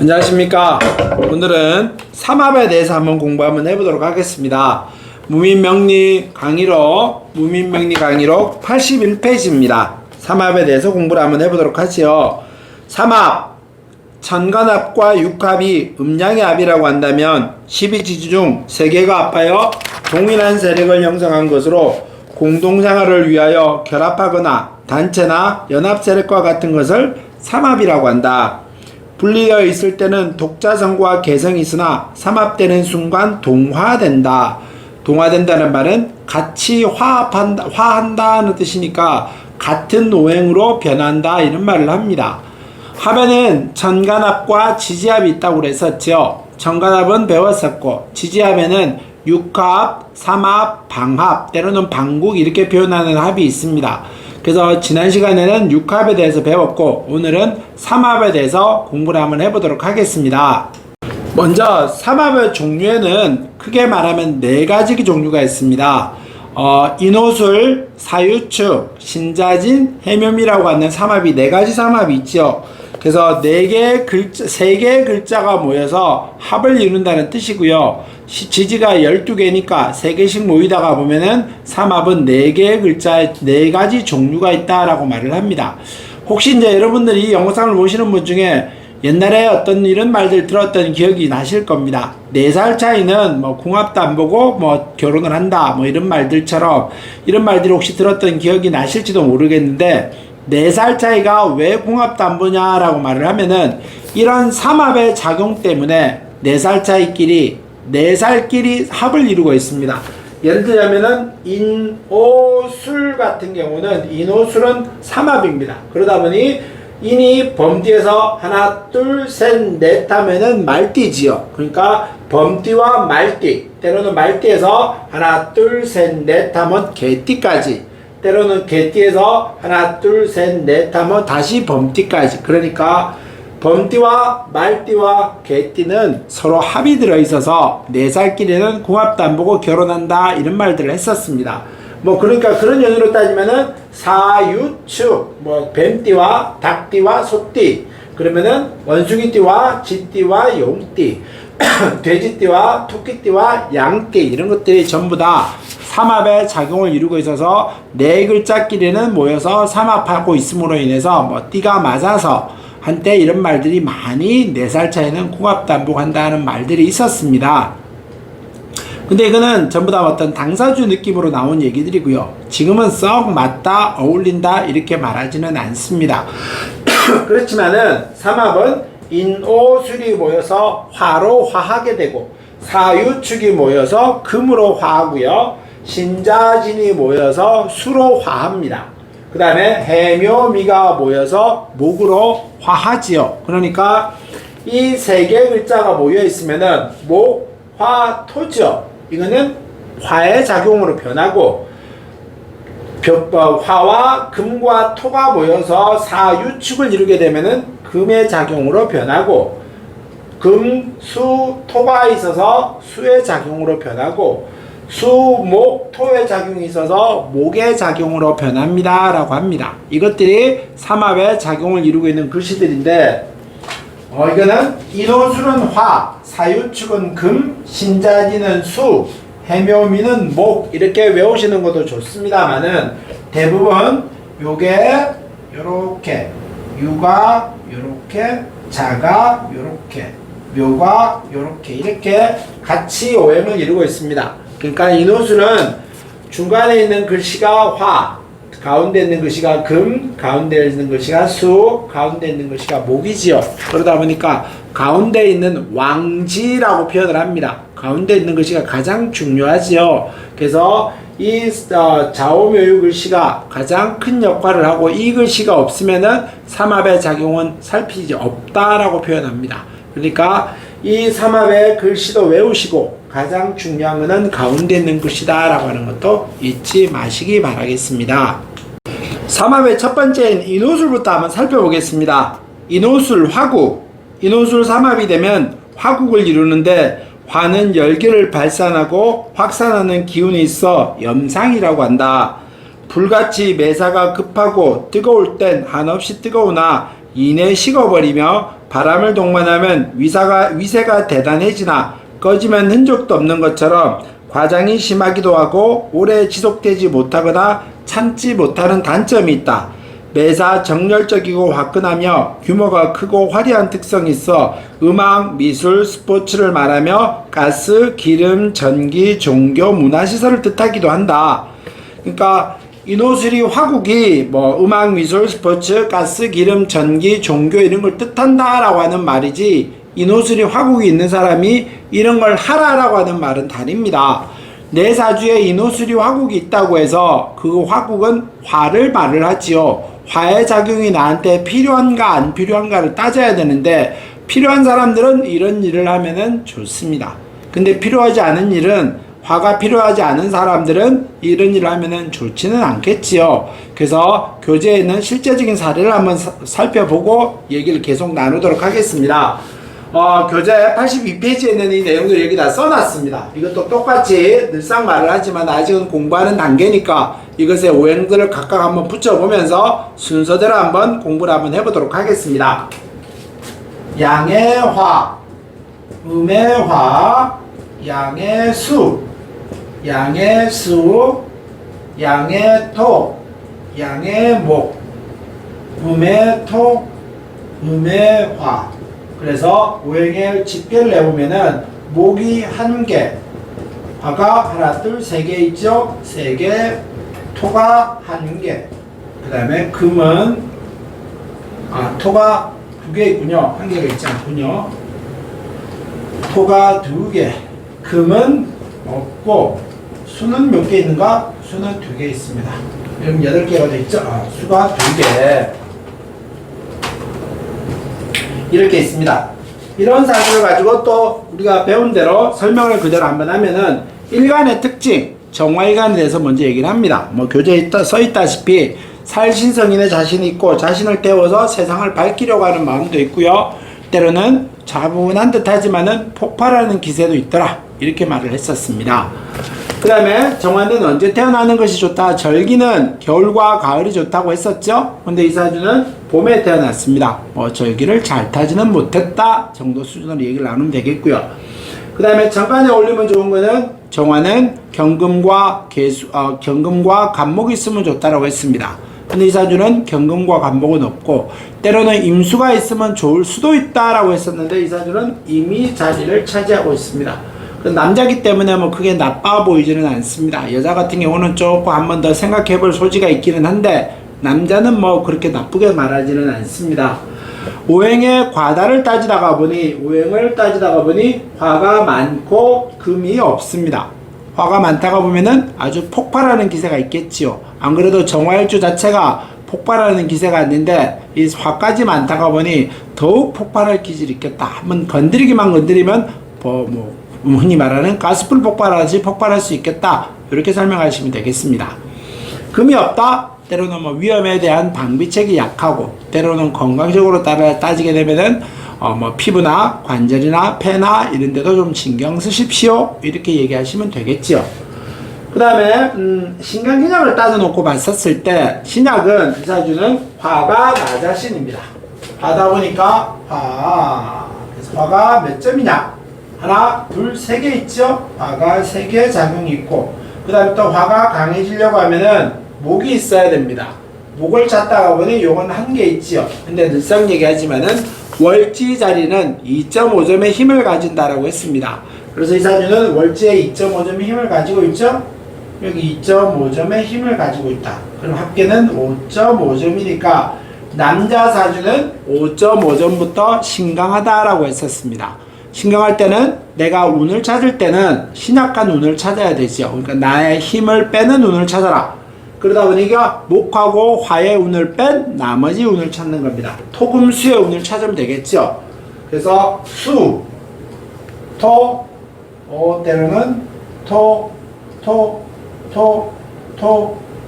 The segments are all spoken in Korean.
안녕하십니까. 오늘은 삼합에 대해서 한번 공부 한번 해보도록 하겠습니다. 무민명리 강의록 81페이지입니다. 삼합에 대해서 공부를 한번 해보도록 하지요. 삼합, 천간합과 육합이 음양의 합이라고 한다면 12지지 중 3개가 합하여 동일한 세력을 형성한 것으로 공동생활을 위하여 결합하거나 단체나 연합세력과 같은 것을 삼합이라고 한다. 분리되어 있을 때는 독자성과 개성이 있으나 삼합되는 순간 동화된다. 동화된다는 말은 같이 화한다는 뜻이니까 같은 오행으로 변한다 이런 말을 합니다. 합에는 천간합과 지지합이 있다고 그랬었죠. 천간합은 배웠었고 지지합에는 육합, 삼합, 방합, 때로는 방국 이렇게 표현하는 합이 있습니다. 그래서 지난 시간에는 육합에 대해서 배웠고 오늘은 삼합에 대해서 공부를 한번 해보도록 하겠습니다. 먼저 삼합의 종류에는 크게 말하면 4가지 종류가 있습니다. 인호술, 사유축, 신자진, 해묘미라고 하는 삼합이 4가지 삼합이 있죠. 그래서 3개의 글자가 모여서 합을 이룬다는 뜻이고요. 지지가 12개니까 3개씩 모이다가 보면은 삼합은 4개의 글자에 4가지 종류가 있다라고 말을 합니다. 혹시 이제 여러분들이 영상을 보시는 분 중에 옛날에 어떤 이런 말들 들었던 기억이 나실 겁니다. 4살 차이는 뭐 궁합도 안 보고 뭐 결혼을 한다 뭐 이런 말들처럼 이런 말들을 혹시 들었던 기억이 나실지도 모르겠는데 4살 차이가 왜 궁합도 안 보냐라고 말을 하면은 이런 삼합의 작용 때문에 4살 차이끼리 4살끼리 합을 이루고 있습니다. 예를 들자면은 인오술 같은 경우는 인오술은 삼합입니다. 그러다 보니 인이 범띠에서 하나 둘 셋 넷 하면은 말띠지요. 그러니까 범띠와 말띠, 때로는 말띠에서 하나 둘 셋 넷 하면 개띠까지, 때로는 개띠에서 하나 둘 셋 넷 하면 다시 범띠까지. 그러니까 범띠와 말띠와 개띠는 서로 합이 들어있어서 4살끼리는 궁합도 안 보고 결혼한다 이런 말들을 했었습니다. 뭐 그러니까 그런 연유로 따지면은 사유축, 뭐 뱀띠와 닭띠와 소띠, 그러면은 원숭이띠와 쥐띠와 용띠, 돼지띠와 토끼띠와 양띠 이런 것들이 전부 다 삼합의 작용을 이루고 있어서 4글자끼리는 모여서 삼합하고 있음으로 인해서 뭐 띠가 맞아서 한때 이런 말들이 많이 4살 차이는 궁합도 안 보고 한다는 말들이 있었습니다. 근데 이거는 전부 다 어떤 당사주 느낌으로 나온 얘기들이고요. 지금은 썩 맞다, 어울린다 이렇게 말하지는 않습니다. 그렇지만은 삼합은 인오술이 모여서 화로 화하게 되고 사유축이 모여서 금으로 화하고요. 신자진이 모여서 수로 화합니다. 그 다음에 해묘미가 모여서 목으로 화하지요. 그러니까 이 3개의 글자가 모여 있으면은 목, 화, 토죠. 이거는 화의 작용으로 변하고 화와 금과 토가 모여서 사유축을 이루게 되면은 금의 작용으로 변하고 금, 수, 토가 있어서 수의 작용으로 변하고 수, 목, 토의 작용이 있어서 목의 작용으로 변합니다 라고 합니다. 이것들이 삼합의 작용을 이루고 있는 글씨들인데 이거는 인호술은 화, 사유축은 금, 신자지는 수, 해묘미는 목 이렇게 외우시는 것도 좋습니다만은 대부분 요게 요렇게 유가 요렇게 자가 요렇게 묘가 요렇게 이렇게 같이 오행을 이루고 있습니다. 그러니까 인호술은 중간에 있는 글씨가 화, 가운데 있는 글씨가 금, 가운데 있는 글씨가 수, 가운데 있는 글씨가 목이지요. 그러다 보니까 가운데 있는 왕지라고 표현을 합니다. 가운데 있는 글씨가 가장 중요하지요. 그래서 이 좌우묘유 글씨가 가장 큰 역할을 하고 이 글씨가 없으면은 삼합의 작용은 살피지 없다라고 표현합니다. 그러니까 이 삼합의 글씨도 외우시고 가장 중요한 것은 가운데 있는 글씨다 라고 하는 것도 잊지 마시기 바라겠습니다. 삼합의 첫 번째인 인호술부터 한번 살펴보겠습니다. 인호술 화국, 인호술 삼합이 되면 화국을 이루는데 화는 열기를 발산하고 확산하는 기운이 있어 염상이라고 한다. 불같이 매사가 급하고 뜨거울 땐 한없이 뜨거우나 이내 식어버리며 바람을 동반하면 위세가 대단해지나 꺼지면 흔적도 없는 것처럼 과장이 심하기도 하고 오래 지속되지 못하거나 참지 못하는 단점이 있다. 매사 정열적이고 화끈하며 규모가 크고 화려한 특성이 있어 음악, 미술, 스포츠를 말하며 가스, 기름, 전기, 종교, 문화시설을 뜻하기도 한다. 그러니까 인호수리 화국이 뭐 음악, 미술, 스포츠, 가스, 기름, 전기, 종교 이런 걸 뜻한다라고 하는 말이지 인호수리 화국이 있는 사람이 이런 걸 하라라고 하는 말은 다릅니다. 내 사주에 인호수리 화국이 있다고 해서 그 화국은 화를 말을 하지요. 화의 작용이 나한테 필요한가 안 필요한가를 따져야 되는데 필요한 사람들은 이런 일을 하면은 좋습니다. 근데 필요하지 않은 일은 화가 필요하지 않은 사람들은 이런 일을 하면은 좋지는 않겠지요. 그래서 교재에 있는 실제적인 사례를 한번 살펴보고 얘기를 계속 나누도록 하겠습니다. 교재 82페이지에는 이 내용들 여기 다 써놨습니다. 이것도 똑같이 늘상 말을 하지만 아직은 공부하는 단계니까 이것의 오행들을 각각 한번 붙여보면서 순서대로 한번 공부를 한번 해보도록 하겠습니다. 양의 화, 음의 화, 양의 수, 양의 수, 양의 토, 양의 목, 음의 토, 음의 화. 그래서 오행의 집계를 해보면은 목이 1개, 화가 하나, 둘, 3개 있죠? 3개, 토가 1개. 그 다음에 금은 토가 2개 있군요. 1개가 있지 않군요. 토가 2개, 금은 없고 수는 몇 개 있는가? 수는 2개 있습니다. 그럼 8개가 돼 있죠? 수가 2개. 이렇게 있습니다. 이런 사실을 가지고 또 우리가 배운 대로 설명을 그대로 한번 하면은 일간의 특징, 정화일간에 대해서 먼저 얘기를 합니다. 뭐 교재에 써 있다시피 살신성인의 자신이 있고 자신을 태워서 세상을 밝히려고 하는 마음도 있고요. 때로는 차분한 듯 하지만은 폭발하는 기세도 있더라. 이렇게 말을 했었습니다. 그 다음에 정화는 언제 태어나는 것이 좋다? 절기는 겨울과 가을이 좋다고 했었죠. 근데 이 사주는 봄에 태어났습니다. 절기를 잘 타지는 못했다 정도 수준으로 얘기를 나누면 되겠고요. 그 다음에 정관에 올리면 좋은 거는 정화는 경금과 경금과 간목이 있으면 좋다라고 했습니다. 근데 이 사주는 경금과 간목은 없고 때로는 임수가 있으면 좋을 수도 있다라고 했었는데 이 사주는 이미 자리를 차지하고 있습니다. 남자기 때문에 뭐 크게 나빠 보이지는 않습니다. 여자 같은 경우는 조금 한 번 더 생각해 볼 소지가 있기는 한데 남자는 뭐 그렇게 나쁘게 말하지는 않습니다. 오행의 과다를 따지다가 보니 화가 많고 금이 없습니다. 화가 많다가 보면은 아주 폭발하는 기세가 있겠지요. 안 그래도 정화일주 자체가 폭발하는 기세가 있는데 이 화까지 많다가 보니 더욱 폭발할 기질이 있겠다. 한번 건드리면 흔히 말하는 가스불 폭발하듯이 폭발할 수 있겠다. 이렇게 설명하시면 되겠습니다. 금이 없다. 때로는 위험에 대한 방비책이 약하고 때로는 건강적으로 따지게 되면은 피부나 관절이나 폐나 이런 데도 좀 신경 쓰십시오. 이렇게 얘기하시면 되겠지요. 그 다음에 신강신약을 따져놓고 봤었을 때 신약은 이 사주는 화가 나 자신입니다. 하다 보니까 그래서 화가 몇 점이냐? 하나, 둘, 3개 있죠? 화가 3개 작용이 있고 그 다음에 또 화가 강해지려고 하면은 목이 있어야 됩니다. 목을 찾다가 보니 요건 1개 있지요. 근데 늘상 얘기하지만은 월지 자리는 2.5점의 힘을 가진다라고 했습니다. 그래서 이 사주는 월지에 2.5점의 힘을 가지고 있죠? 여기 2.5점의 힘을 가지고 있다. 그럼 합계는 5.5점이니까 남자 사주는 5.5점부터 신강하다라고 했었습니다. 신강할 때는 내가 운을 찾을 때는 신약한 운을 찾아야 되죠. 그러니까 나의 힘을 빼는 운을 찾아라. 그러다 보니까 목하고 화의 운을 뺀 나머지 운을 찾는 겁니다. 토금수의 운을 찾으면 되겠죠. 그래서 수, 토, 때로는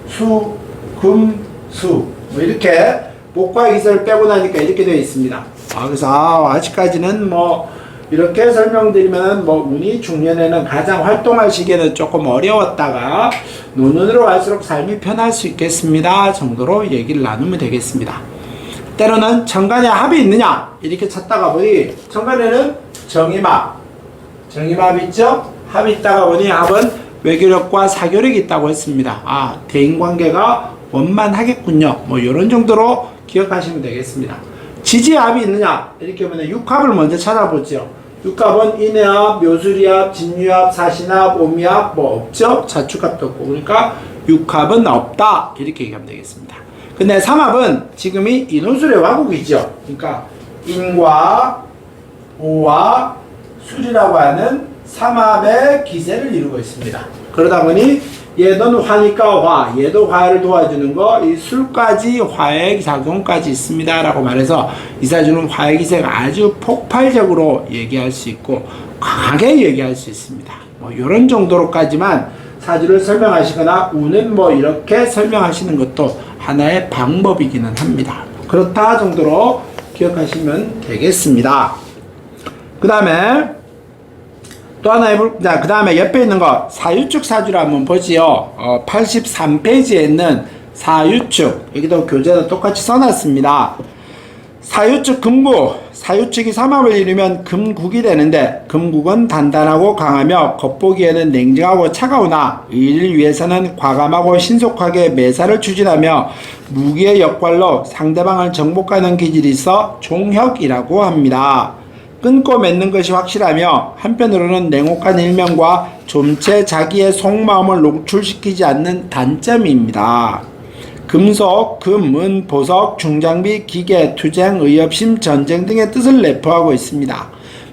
수, 금, 수 이렇게 목과 기세를 빼고 나니까 이렇게 되어 있습니다. 그래서 아직까지는 이렇게 설명드리면 운이 중년에는 가장 활동할 시기에는 조금 어려웠다가 노년으로 갈수록 삶이 편할 수 있겠습니다 정도로 얘기를 나누면 되겠습니다. 때로는 천간에 합이 있느냐 이렇게 찾다가 보니 천간에는 정임합 있죠? 합이 있다가 보니 합은 외교력과 사교력이 있다고 했습니다. 아, 대인관계가 원만하겠군요. 뭐 이런 정도로 기억하시면 되겠습니다. 지지합이 있느냐 이렇게 보면 육합을 먼저 찾아보죠. 육합은 인해합, 묘술이합, 진유합, 사신합, 오미합 뭐 없죠? 자축합도 없고 그러니까 육합은 없다 이렇게 얘기하면 되겠습니다. 근데 삼합은 지금이 인호술의 와국이죠. 그러니까 인과 오와 술이라고 하는 삼합의 기세를 이루고 있습니다. 그러다 보니 얘는 화니까 화, 얘도 화를 도와주는 거, 이 술까지 화의 작용까지 있습니다 라고 말해서 이사주는 화의 기세가 아주 폭발적으로 얘기할 수 있고 강하게 얘기할 수 있습니다. 뭐 이런 정도로까지만 사주를 설명하시거나 운은 뭐 이렇게 설명하시는 것도 하나의 방법이기는 합니다. 그렇다 정도로 기억하시면 되겠습니다. 그 다음에 또 하나 해볼까? 그 다음에 옆에 있는 거 사유축 사주를 한번 보지요. 83페이지에 있는 사유축 여기도 교재도 똑같이 써놨습니다. 사유축 금구 사유축이 삼합을 이루면 금국이 되는데 금국은 단단하고 강하며 겉보기에는 냉정하고 차가우나 이를 위해서는 과감하고 신속하게 매사를 추진하며 무기의 역할로 상대방을 정복하는 기질이 있어 종혁이라고 합니다. 끊고 맺는 것이 확실하며 한편으로는 냉혹한 일면과 좀채 자기의 속마음을 노출시키지 않는 단점입니다. 금속, 금, 은, 보석, 중장비, 기계, 투쟁, 의협심, 전쟁 등의 뜻을 내포하고 있습니다.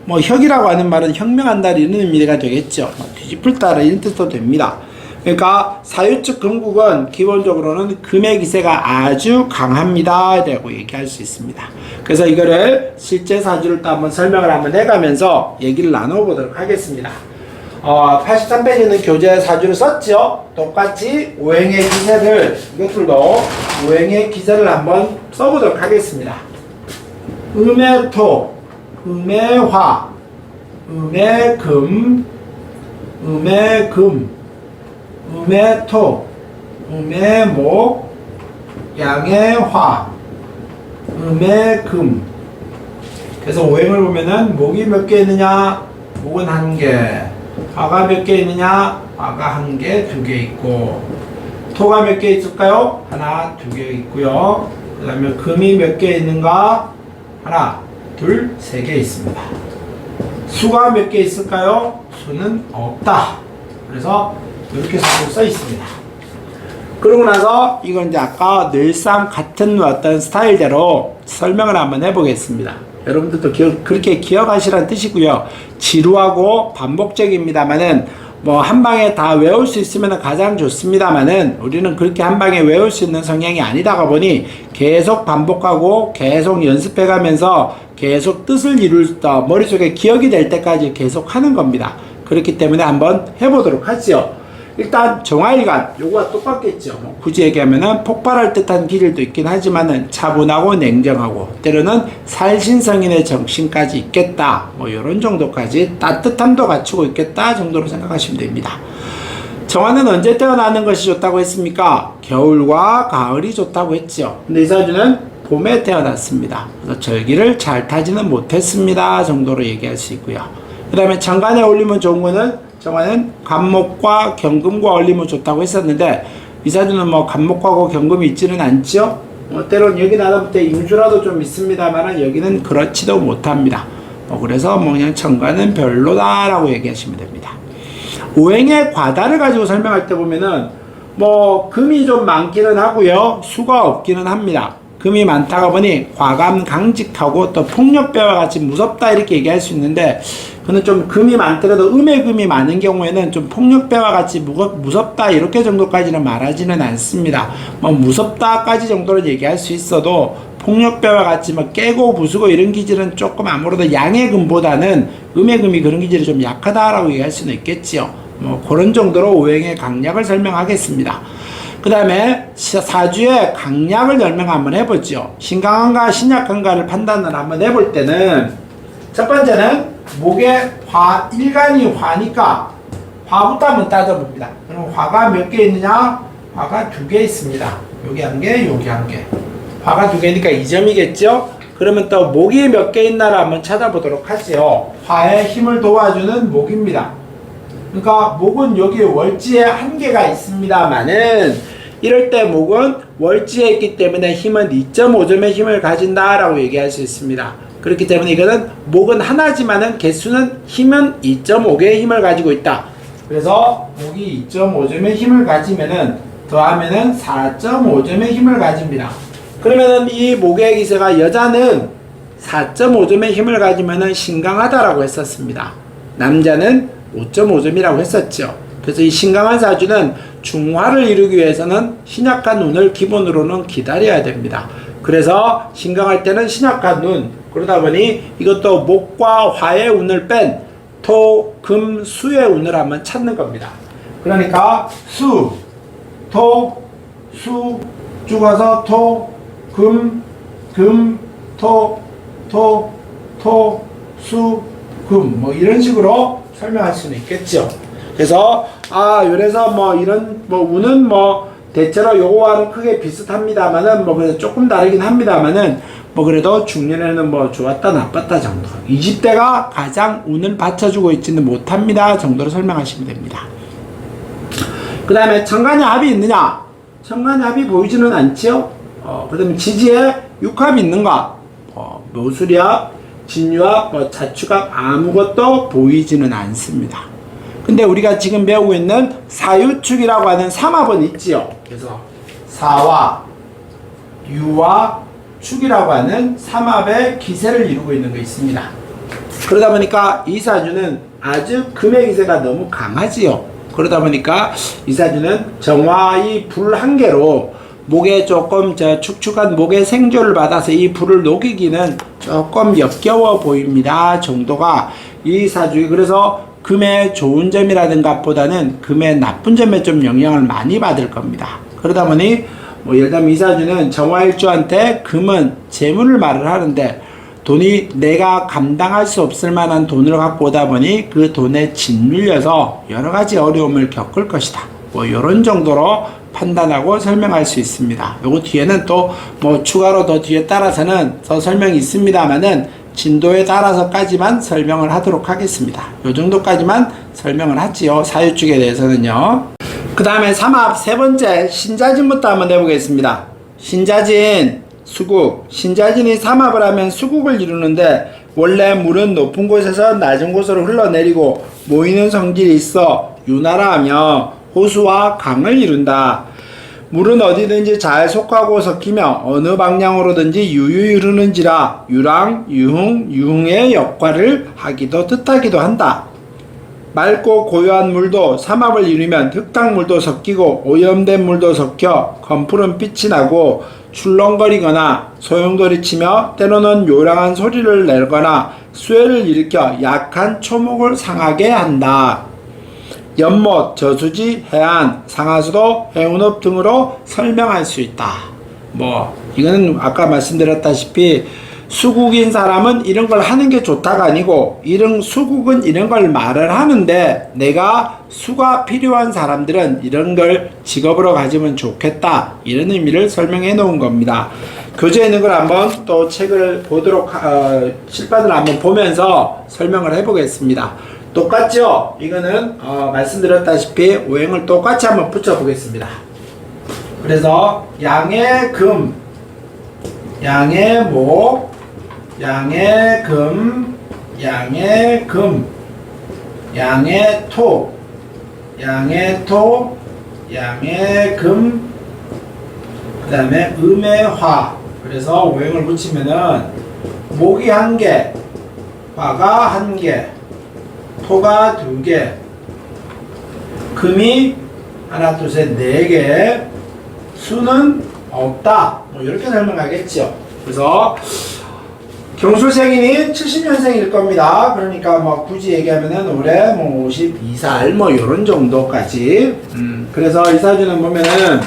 뭐 혁이라고 하는 말은 혁명한다 이런 의미가 되겠죠. 뒤집을다 이런 뜻도 됩니다. 그러니까 사유축 금국은 기본적으로는 금의 기세가 아주 강합니다 라고 얘기할 수 있습니다. 그래서 이거를 실제 사주를 또 한번 설명을 한번 해가면서 얘기를 나눠보도록 하겠습니다. 83페이지는 교재 사주를 썼죠. 똑같이 오행의 기세를 이것들도 오행의 기세를 한번 써보도록 하겠습니다. 음의 토, 음의 화, 음의 금, 음의 금, 음의 토, 음의 목, 양의 화, 음의 금. 그래서 오행을 보면은 목이 몇 개 있느냐? 목은 한 개. 화가 몇 개 있느냐? 화가 한 개, 두 개 있고. 토가 몇 개 있을까요? 하나, 두 개 있고요. 그 다음에 금이 몇 개 있는가? 하나, 둘, 세 개 있습니다. 수가 몇 개 있을까요? 수는 없다. 그래서 이렇게 써 있습니다. 그러고 나서 이건 이제 아까 늘상 같은 어떤 스타일대로 설명을 한번 해보겠습니다. 여러분들도 그렇게 기억하시라는 뜻이고요. 지루하고 반복적입니다만은 뭐 한 방에 다 외울 수 있으면 가장 좋습니다만은 우리는 그렇게 한 방에 외울 수 있는 성향이 아니다가 보니 계속 반복하고 계속 연습해가면서 계속 뜻을 이룰 때 머릿속에 기억이 될 때까지 계속 하는 겁니다. 그렇기 때문에 한번 해보도록 하죠. 일단 정화일간 요거와 똑같겠죠. 뭐 굳이 얘기하면은 폭발할 듯한 기질도 있긴 하지만은 차분하고 냉정하고 때로는 살신성인의 정신까지 있겠다. 뭐 요런 정도까지 따뜻함도 갖추고 있겠다 정도로 생각하시면 됩니다. 정화는 언제 태어나는 것이 좋다고 했습니까? 겨울과 가을이 좋다고 했죠. 근데 이 사주는 봄에 태어났습니다. 그래서 절기를 잘 타지는 못했습니다 정도로 얘기할 수 있고요. 그 다음에 천간에 올리면 좋은 거는 정화는 간목과 경금과 올리면 좋다고 했었는데 이 사주는 뭐 간목하고 경금이 있지는 않죠. 때론 여기 나라부터 임수라도 좀 있습니다만 여기는 그렇지도 못합니다. 그래서 뭐 그냥 천간은 별로다라고 얘기하시면 됩니다. 오행의 과다를 가지고 설명할 때 보면은 뭐 금이 좀 많기는 하고요. 수가 없기는 합니다. 금이 많다가 보니 과감 강직하고 또 폭력배와 같이 무섭다 이렇게 얘기할 수 있는데 그는 좀 금이 많더라도 음의 금이 많은 경우에는 좀 폭력배와 같이 무섭다 이렇게 정도까지는 말하지는 않습니다. 뭐 무섭다까지 정도로 얘기할 수 있어도 폭력배와 같이 뭐 깨고 부수고 이런 기질은 조금 아무래도 양의 금보다는 음의 금이 그런 기질이 좀 약하다라고 얘기할 수는 있겠지요. 뭐 그런 정도로 오행의 강약을 설명하겠습니다. 그 다음에 사주의 강약을 설명 한번 해보죠. 신강한가 신약한가를 판단을 한번 해볼 때는 첫 번째는 목의 화, 일간이 화니까 화부터 한번 따져봅니다. 그럼 화가 몇 개 있느냐? 화가 두 개 있습니다. 여기 한 개, 여기 한 개. 화가 두 개니까 2점이겠죠? 그러면 또 목이 몇 개 있나를 한번 찾아보도록 하죠. 화에 힘을 도와주는 목입니다. 그러니까 목은 여기 월지에 한 개가 있습니다만은 이럴 때 목은 월지에 있기 때문에 힘은 2.5점의 힘을 가진다라고 얘기할 수 있습니다. 그렇기 때문에 이거는 목은 하나지만은 개수는 힘은 2.5개의 힘을 가지고 있다. 그래서 목이 2.5점의 힘을 가지면은 더하면은 4.5점의 힘을 가집니다. 그러면은 이 목의 기세가 여자는 4.5점의 힘을 가지면은 신강하다라고 했었습니다. 남자는 5.5점이라고 했었죠. 그래서 이 신강한 사주는 중화를 이루기 위해서는 신약한 운을 기본으로는 기다려야 됩니다. 그래서 신강할 때는 신약한 운, 그러다 보니 이것도 목과 화의 운을 뺀 토, 금, 수의 운을 한번 찾는 겁니다. 그러니까 수, 토, 수, 죽어서 토, 금, 토, 수, 금, 뭐 이런 식으로 설명할 수는 있겠죠. 그래서 요래서 뭐 이런 뭐 운은 뭐 대체로 요거와는 크게 비슷합니다만은 뭐 그래도 조금 다르긴 합니다만은 뭐 그래도 중년에는 뭐 좋았다 나빴다 정도, 20대가 가장 운을 받쳐주고 있지는 못합니다 정도로 설명하시면 됩니다. 그 다음에 천간에 합이 있느냐? 천간에 합이 보이지는 않죠. 그 다음에 지지에 육합이 있는가? 묘술이합, 진유합, 자축합 아무것도 보이지는 않습니다. 근데 우리가 지금 배우고 있는 사유축이라고 하는 삼합은 있지요. 그래서 사와 유와 축이라고 하는 삼합의 기세를 이루고 있는 거 있습니다. 그러다 보니까 이 사주는 아주 금의 기세가 너무 강하지요. 그러다 보니까 이 사주는 정화의 불 한 개로 목에 조금 축축한 목에 생조를 받아서 이 불을 녹이기는 조금 역겨워 보입니다 정도가 이 사주. 그래서 금의 좋은 점이라든가 보다는 금의 나쁜 점에 좀 영향을 많이 받을 겁니다. 그러다 보니 뭐 예를 들면 이 사주는 정화일주한테 금은 재물을 말을 하는데 돈이 내가 감당할 수 없을 만한 돈을 갖고 오다 보니 그 돈에 짓눌려서 여러 가지 어려움을 겪을 것이다. 뭐 이런 정도로 판단하고 설명할 수 있습니다. 요거 뒤에는 또 뭐 추가로 더 뒤에 따라서는 더 설명이 있습니다만은 진도에 따라서까지만 설명을 하도록 하겠습니다. 요 정도까지만 설명을 하지요. 사유축에 대해서는요. 그 다음에 삼합 세 번째 신자진부터 한번 해보겠습니다. 신자진, 수국. 신자진이 삼합을 하면 수국을 이루는데 원래 물은 높은 곳에서 낮은 곳으로 흘러내리고 모이는 성질이 있어 유나라하며 호수와 강을 이룬다. 물은 어디든지 잘 속하고 섞이며 어느 방향으로든지 유유 흐르는지라 유랑, 유흥, 유흥의 역할을 하기도 뜻하기도 한다. 맑고 고요한 물도 삼합을 이루면 흙탕물도 섞이고 오염된 물도 섞여 검푸른 빛이 나고 출렁거리거나 소용돌이치며 때로는 요랑한 소리를 내거나 수해를 일으켜 약한 초목을 상하게 한다. 연못, 저수지, 해안, 상하수도, 해운읍 등으로 설명할 수 있다. 뭐 이거는 아까 말씀드렸다시피 수국인 사람은 이런 걸 하는 게 좋다가 아니고 이런 수국은 이런 걸 말을 하는데 내가 수가 필요한 사람들은 이런 걸 직업으로 가지면 좋겠다 이런 의미를 설명해 놓은 겁니다. 교재에 있는 걸 한번 또 책을 보도록 실판을 한번 보면서 설명을 해 보겠습니다. 똑같죠? 이거는 말씀드렸다시피 오행을 똑같이 한번 붙여 보겠습니다. 그래서 양의 금, 양의 목, 양의 금, 양의 금, 양의 토, 양의 토, 양의 금, 그 다음에 음의 화. 그래서 오행을 붙이면은 목이 한 개, 화가 한 개, 토가 두 개, 금이 하나, 둘, 셋, 네 개, 수는 없다. 뭐 이렇게 설명하겠죠. 그래서 경술생이니 70년생일 겁니다. 그러니까 뭐 굳이 얘기하면은 올해 뭐 52살 뭐 요런 정도까지. 그래서 이 사주는 보면은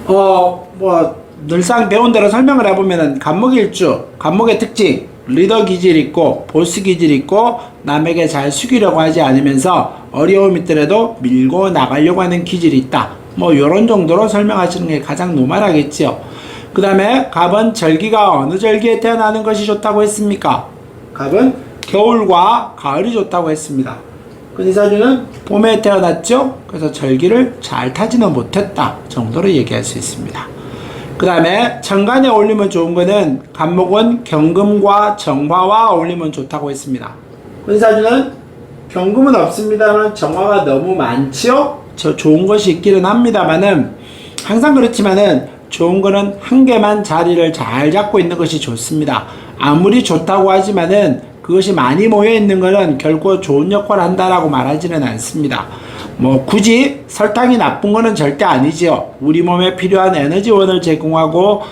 뭐 늘상 배운 대로 설명을 해보면은 간목일주, 간목의 특징 리더 기질 있고 보스 기질 있고 남에게 잘 숙이려고 하지 않으면서 어려움이 있더라도 밀고 나가려고 하는 기질이 있다. 뭐 요런 정도로 설명하시는 게 가장 노멀하겠죠. 그 다음에 갑은 절기가 어느 절기에 태어나는 것이 좋다고 했습니까? 갑은 겨울과 가을이 좋다고 했습니다. 근이사주는 봄에 태어났죠? 그래서 절기를 잘 타지는 못했다 정도로 얘기할 수 있습니다. 그 다음에 천간에 어울리면 좋은 거는 간목은 경금과 정화와 어울리면 좋다고 했습니다. 근이사주는 경금은 없습니다만 정화가 너무 많지요? 저 좋은 것이 있기는 합니다만은 항상 그렇지만은 좋은 거는 한 개만 자리를 잘 잡고 있는 것이 좋습니다. 아무리 좋다고 하지만은 그것이 많이 모여 있는 거는 결코 좋은 역할을 한다라고 말하지는 않습니다. 뭐 굳이 설탕이 나쁜 거는 절대 아니지요. 우리 몸에 필요한 에너지원을 제공하고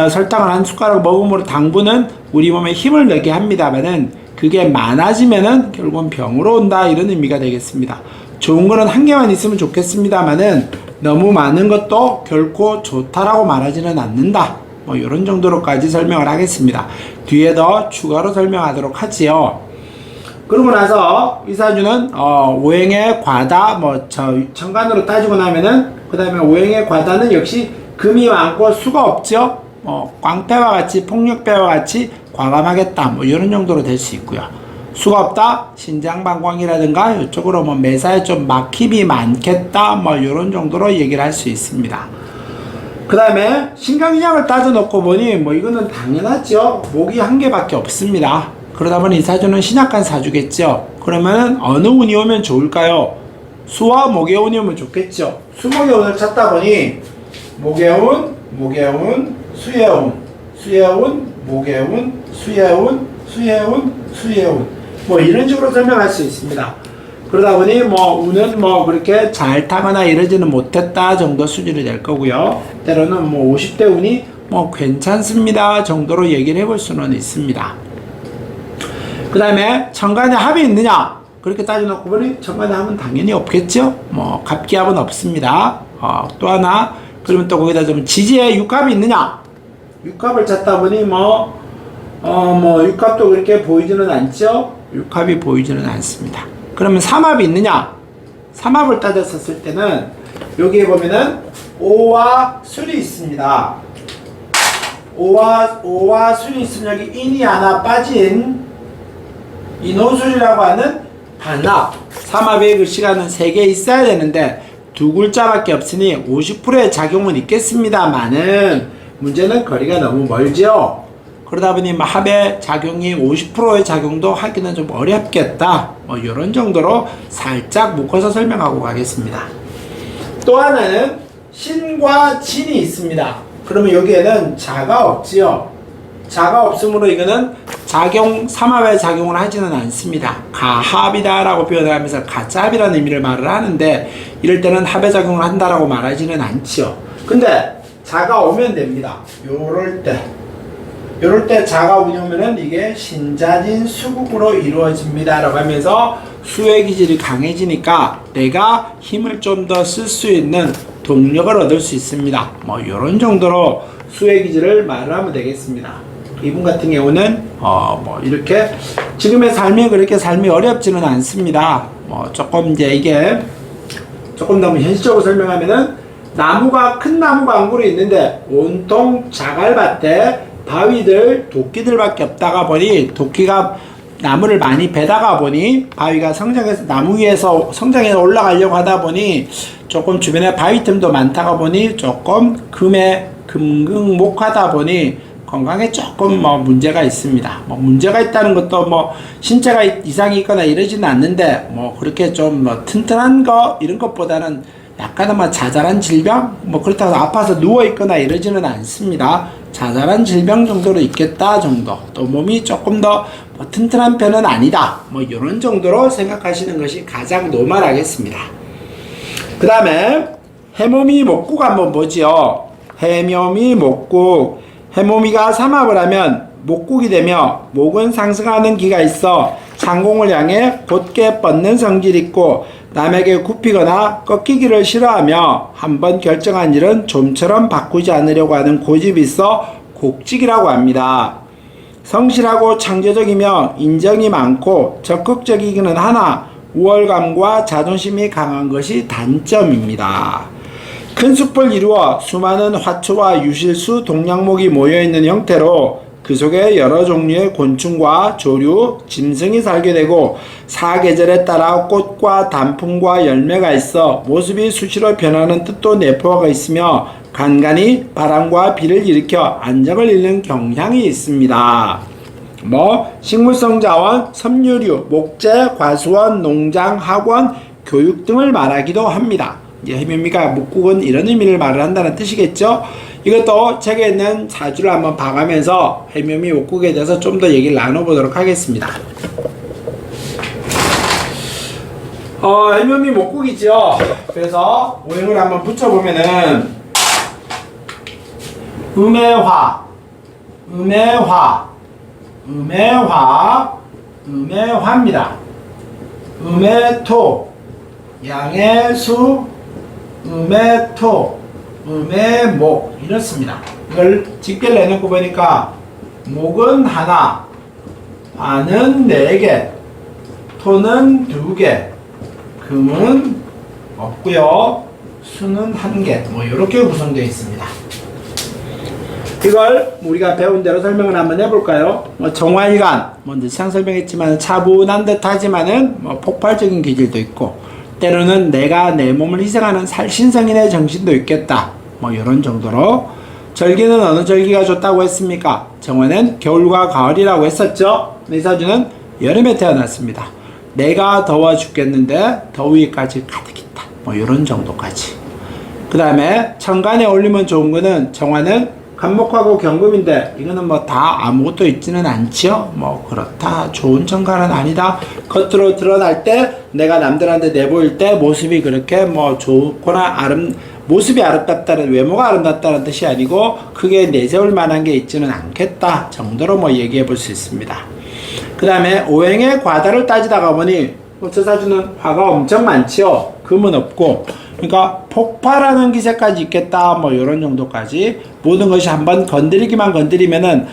설탕을 한 숟가락 먹음으로 당분은 우리 몸에 힘을 내게 합니다만은 그게 많아지면은 결국은 병으로 온다 이런 의미가 되겠습니다. 좋은 거는 한 개만 있으면 좋겠습니다만은 너무 많은 것도 결코 좋다라고 말하지는 않는다. 뭐 이런 정도로까지 설명을 하겠습니다. 뒤에 더 추가로 설명하도록 하지요. 그러고 나서 이사주는 오행의 과다 뭐 천간으로 따지고 나면은 그 다음에 오행의 과다는 역시 금이 많고 수가 없죠. 꽝패와 같이 폭력패와 같이 과감하겠다 뭐 이런 정도로 될 수 있고요. 수가 없다 신장방광이라든가 이쪽으로 뭐 매사에 좀 막힘이 많겠다 뭐 이런 정도로 얘기를 할 수 있습니다. 그 다음에 신강신약을 따져 놓고 보니 뭐 이거는 당연하죠. 목이 한 개밖에 없습니다. 그러다 보니 이 사주는 신약한 사주겠죠. 그러면 어느 운이 오면 좋을까요? 수와 목의 운이 오면 좋겠죠. 수목의 운을 찾다 보니 목의 운, 수의 운, 수의 운, 목의 운, 수의 운, 수의 운, 수의 운 뭐 이런 식으로 설명할 수 있습니다. 그러다 보니 뭐 운은 뭐 그렇게 잘 타거나 이러지는 못했다 정도 수준이 될 거고요. 때로는 뭐 50대 운이 뭐 괜찮습니다 정도로 얘기를 해볼 수는 있습니다. 그 다음에 천간에 합이 있느냐 그렇게 따져놓고 보니 천간에 합은 당연히 없겠죠. 뭐 갑기합은 없습니다. 또 하나 그러면 또 거기다 좀 지지에 육합이 있느냐 육합을 찾다 보니 뭐 육합도 그렇게 보이지는 않죠. 육합이 보이지는 않습니다. 그러면 삼합이 있느냐? 삼합을 따졌었을 때는 여기에 보면은 오와 술이 있습니다. 오와 술이 있으면 여기 인이 하나 빠진 인호술이라고 하는 반합. 삼합의 글씨가는 3개 있어야 되는데 2글자밖에 없으니 50%의 작용은 있겠습니다만은 문제는 거리가 너무 멀죠. 그러다 보니 합의 작용이 50%의 작용도 하기는 좀 어렵겠다. 뭐 이런 정도로 살짝 묶어서 설명하고 가겠습니다. 또 하나는 신과 진이 있습니다. 그러면 여기에는 자가 없지요. 자가 없으므로 이거는 삼합의 작용을 하지는 않습니다. 가합이다 라고 표현을 하면서 가짜합이라는 의미를 말을 하는데 이럴 때는 합의 작용을 한다라고 말하지는 않지요. 근데 자가 오면 됩니다. 요럴 때 자가 운이 오면은 이게 신자진 수국으로 이루어집니다 라고 하면서 수의 기질이 강해지니까 내가 힘을 좀 더 쓸 수 있는 동력을 얻을 수 있습니다. 뭐 요런 정도로 수의 기질을 말을 하면 되겠습니다. 이분 같은 경우는 뭐 이렇게 지금의 삶이 그렇게 삶이 어렵지는 않습니다. 뭐 조금 이제 이게 조금 너무 현실적으로 설명하면은 큰 나무가 한 그루 있는데 온통 자갈밭에 바위들, 도끼들밖에 없다가 보니 도끼가 나무를 많이 베다가 보니 바위가 성장해서 나무 위에서 성장해서 올라가려고 하다 보니 조금 주변에 바위 틈도 많다가 보니 조금 금극목하다 보니 건강에 조금 뭐 문제가 있습니다. 뭐 문제가 있다는 것도 뭐 신체가 이상이 있거나 이러지는 않는데 뭐 그렇게 좀 뭐 튼튼한 거 이런 것보다는 약간은 뭐 자잘한 질병 뭐 그렇다고 아파서 누워 있거나 이러지는 않습니다. 자잘한 질병 정도로 있겠다 정도. 또 몸이 조금 더 뭐 튼튼한 편은 아니다. 뭐 이런 정도로 생각하시는 것이 가장 노멀하겠습니다. 그 다음에 해모미 목국 한번 보지요. 해모미 목국. 해모미가 삼합을 하면 목국이 되며 목은 상승하는 기가 있어 상공을 향해 곧게 뻗는 성질이 있고 남에게 굽히거나 꺾이기를 싫어하며 한번 결정한 일은 좀처럼 바꾸지 않으려고 하는 고집이 있어 곡직이라고 합니다. 성실하고 창조적이며 인정이 많고 적극적이기는 하나 우월감과 자존심이 강한 것이 단점입니다. 큰 숲을 이루어 수많은 화초와 유실수, 동양목이 모여있는 형태로 그 속에 여러 종류의 곤충과 조류, 짐승이 살게 되고 사계절에 따라 꽃과 단풍과 열매가 있어 모습이 수시로 변하는 뜻도 내포하고 있으며 간간히 바람과 비를 일으켜 안정을 잃는 경향이 있습니다. 식물성 자원, 섬유류, 목재, 과수원, 농장, 학원, 교육 등을 말하기도 합니다. 이제 해묘미가 목국은 이런 의미를 말을 한다는 뜻이겠죠. 이것도 책에 있는 사주를 한번 봐가면서 해묘미 목국에 대해서 좀 더 얘기를 나눠보도록 하겠습니다. 해묘미 목국이죠. 그래서 오행을 한번 붙여보면은 음해화, 음해화, 음해화, 음해화입니다. 음해토, 양해수, 음해토, 음해목 이렇습니다. 이걸 직결 내놓고 보니까 목은 하나, 화는 4개, 토는 2개, 금은 없고요, 수는 1개, 이렇게 구성되어 있습니다. 이걸 우리가 배운 대로 설명을 한번 해볼까요? 정화일관, 늘상 설명했지만 차분한 듯 하지만은 폭발적인 기질도 있고, 때로는 내가 내 몸을 희생하는 살신성인의 정신도 있겠다. 이런 정도로. 절기는 어느 절기가 좋다고 했습니까? 정화는 겨울과 가을이라고 했었죠. 이 사주는 여름에 태어났습니다. 내가 더워 죽겠는데 더위까지 가득 있다. 이런 정도까지. 그 다음에 천간에 올리면 좋은 거는 정화는 간목하고 경금인데 이거는 다 아무것도 있지는 않지요. 그렇다 좋은 천간은 아니다. 겉으로 드러날 때 내가 남들한테 내보일 때 모습이 그렇게 좋거나 모습이 아름답다는, 외모가 아름답다는 뜻이 아니고 크게 내세울 만한 게 있지는 않겠다 정도로 얘기해 볼 수 있습니다. 그 다음에 오행의 과다를 따지다가 보니 저 사주는 화가 엄청 많지요. 금은 없고, 그러니까 폭발하는 기세까지 있겠다. 이런 정도까지 모든 것이 한번 건드리면은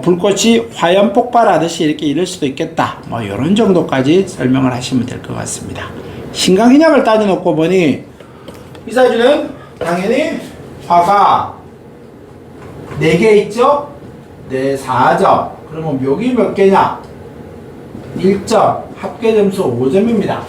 불꽃이 화염 폭발하듯이 이렇게 이럴 수도 있겠다. 이런 정도까지 설명을 하시면 될 것 같습니다. 신강인약을 따져놓고 보니 이 사주는 당연히 화가 4개 있죠? 4점. 그러면 묘기 몇 개냐? 1점. 합계점수 5점입니다.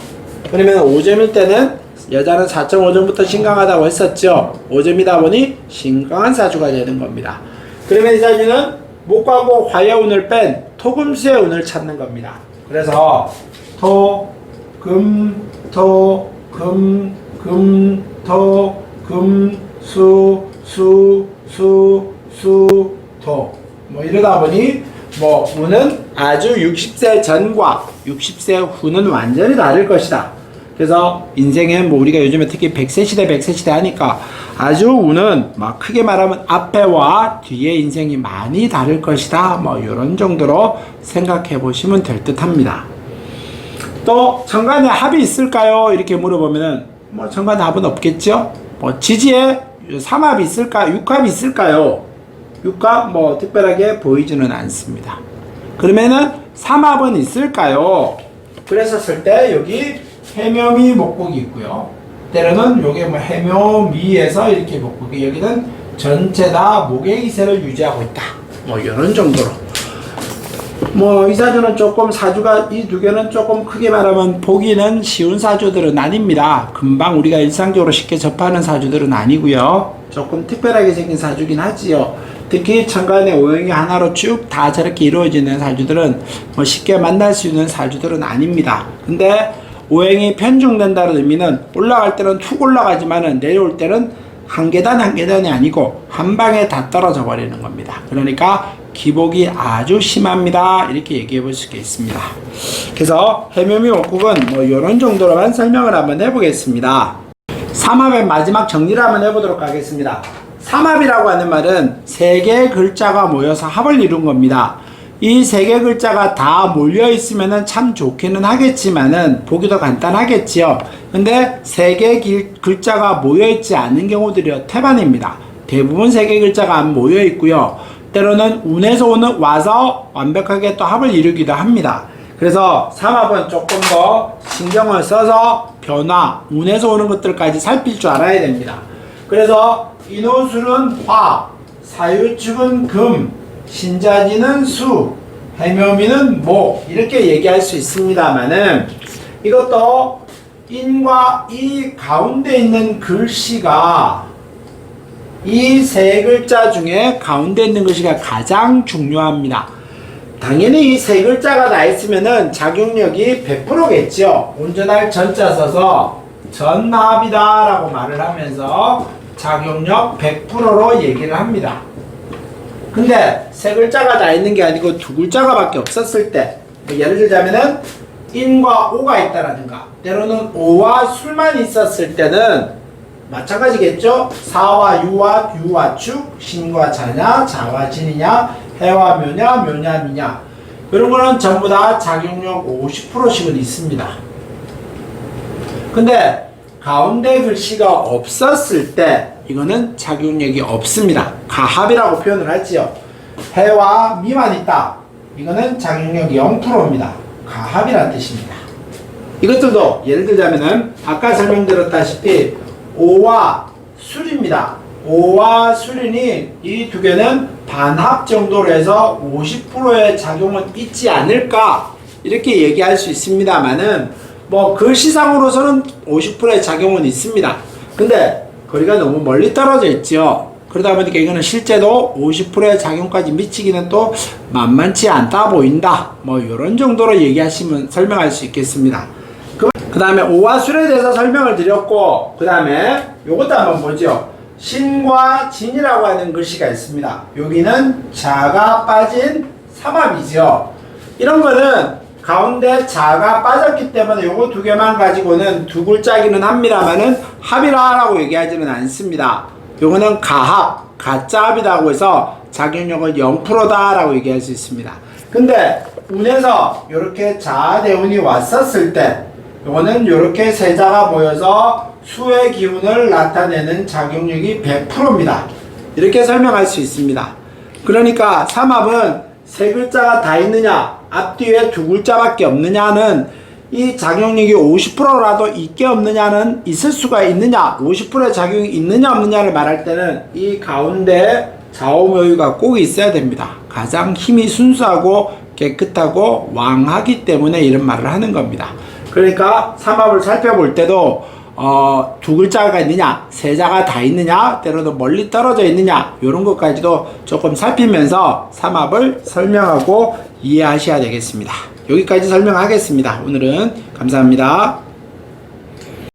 그러면 5점일 때는 여자는 4.5점부터 신강하다고 했었죠. 5점이다 보니 신강한 사주가 되는 겁니다. 그러면 이 사주는 목하고 화의 운을 뺀 토금수의 운을 찾는 겁니다. 그래서 토, 금, 토, 금, 금, 토, 금, 수, 수, 수, 수, 토. 이러다 보니 운은 아주 60세 전과 60세 후는 완전히 다를 것이다. 그래서 인생에 우리가 요즘에 특히 100세 시대 100세 시대 하니까 아주 운은 크게 말하면 앞에와 뒤의 인생이 많이 다를 것이다. 이런 정도로 생각해 보시면 될 듯 합니다. 또 천간에 합이 있을까요? 이렇게 물어보면은 천간에 합은 없겠죠. 지지에 삼합이 있을까? 육합이 있을까요? 육합 특별하게 보이지는 않습니다. 그러면은 삼합은 있을까요? 그랬었을 때 여기 해묘미 목국이 있고요. 때로는 요게 해묘미에서 이렇게 목국이, 여기는 전체 다 목의 기세를 유지하고 있다. 이런 정도로. 이 사주는 조금 사주가, 이 두 개는 조금 크게 말하면 보기는 쉬운 사주들은 아닙니다. 금방 우리가 일상적으로 쉽게 접하는 사주들은 아니고요. 조금 특별하게 생긴 사주긴 하지요. 특히 천간의 오행이 하나로 쭉 다 저렇게 이루어지는 사주들은 쉽게 만날 수 있는 사주들은 아닙니다. 근데 오행이 편중된다는 의미는 올라갈 때는 툭 올라가지만은 내려올 때는 한 계단 한 계단이 아니고 한 방에 다 떨어져 버리는 겁니다. 그러니까 기복이 아주 심합니다. 이렇게 얘기해 볼 수 있습니다. 그래서 해묘미 목국은 이런 정도로만 설명을 한번 해보겠습니다. 삼합의 마지막 정리를 한번 해보도록 하겠습니다. 삼합이라고 하는 말은 3개의 글자가 모여서 합을 이룬 겁니다. 이 3개 글자가 다 몰려 있으면은 참 좋기는 하겠지만은 보기도 간단하겠지요. 근데 3개 글자가 모여 있지 않은 경우들이 태반입니다. 대부분 3개 글자가 안 모여 있고요. 때로는 운에서 와서 완벽하게 또 합을 이루기도 합니다. 그래서 삼합은 조금 더 신경을 써서 변화, 운에서 오는 것들까지 살필 줄 알아야 됩니다. 그래서 인호술은 화, 사유축은 금, 신자지는 수, 해묘미는 목 이렇게 얘기할 수 있습니다만은 이것도 인과 이 가운데 있는 글씨가 이 세 글자 중에 가운데 있는 글씨가 가장 중요합니다. 당연히 이 세 글자가 다 있으면은 작용력이 100%겠죠. 운전할 전자 써서 전합이다 라고 말을 하면서 작용력 100%로 얘기를 합니다. 근데 세 글자가 다 있는 게 아니고 두 글자가 밖에 없었을 때, 뭐 예를 들자면은 인과 오가 있다라든가 때로는 오와 술만 있었을 때는 마찬가지겠죠. 사와 유와 유와 축, 신과 자냐, 자와 진이냐, 해와 묘냐, 묘냐 미냐 이런 거는 전부 다 작용력 50%씩은 있습니다. 근데 가운데 글씨가 없었을 때 이거는 작용력이 없습니다. 가합이라고 표현을 하지요. 해와 미만 있다. 이거는 작용력 0%입니다. 가합이라는 뜻입니다. 이것들도 예를 들자면은 아까 설명드렸다시피 오와 술입니다. 오와 술이니 이 두 개는 반합 정도로 해서 50%의 작용은 있지 않을까 이렇게 얘기할 수 있습니다만은 뭐 글씨상으로서는 50%의 작용은 있습니다. 근데 거리가 너무 멀리 떨어져 있죠. 그러다 보니까 이거는 실제로 50%의 작용까지 미치기는 또 만만치 않다 보인다. 뭐 이런 정도로 얘기하시면 설명할 수 있겠습니다. 그 다음에 오와 술에 대해서 설명을 드렸고, 그 다음에 요것도 한번 보죠. 신과 진이라고 하는 글씨가 있습니다. 여기는 자가 빠진 삼합이죠. 이런 거는 가운데 자가 빠졌기 때문에 요거 두 개만 가지고는 두 글자기는 합니다만은 합이라고 얘기하지는 않습니다. 요거는 가합, 가짜합이라고 해서 작용력은 0%다 라고 얘기할 수 있습니다. 근데 운에서 이렇게 자대운이 왔었을 때 요거는 이렇게 세자가 모여서 수의 기운을 나타내는 작용력이 100%입니다. 이렇게 설명할 수 있습니다. 그러니까 삼합은 세 글자가 다 있느냐, 앞뒤에 두 글자밖에 없느냐는 이 작용력이 50%라도 있게 없느냐는 있을 수가 있느냐, 50%의 작용이 있느냐 없느냐를 말할 때는 이 가운데 좌우묘유가 꼭 있어야 됩니다. 가장 힘이 순수하고 깨끗하고 왕하기 때문에 이런 말을 하는 겁니다. 그러니까 삼합을 살펴볼 때도 두 글자가 있느냐, 세자가 다 있느냐, 때로도 멀리 떨어져 있느냐 이런 것까지도 조금 살피면서 삼합을 설명하고 이해하셔야 되겠습니다. 여기까지 설명하겠습니다. 오늘은 감사합니다.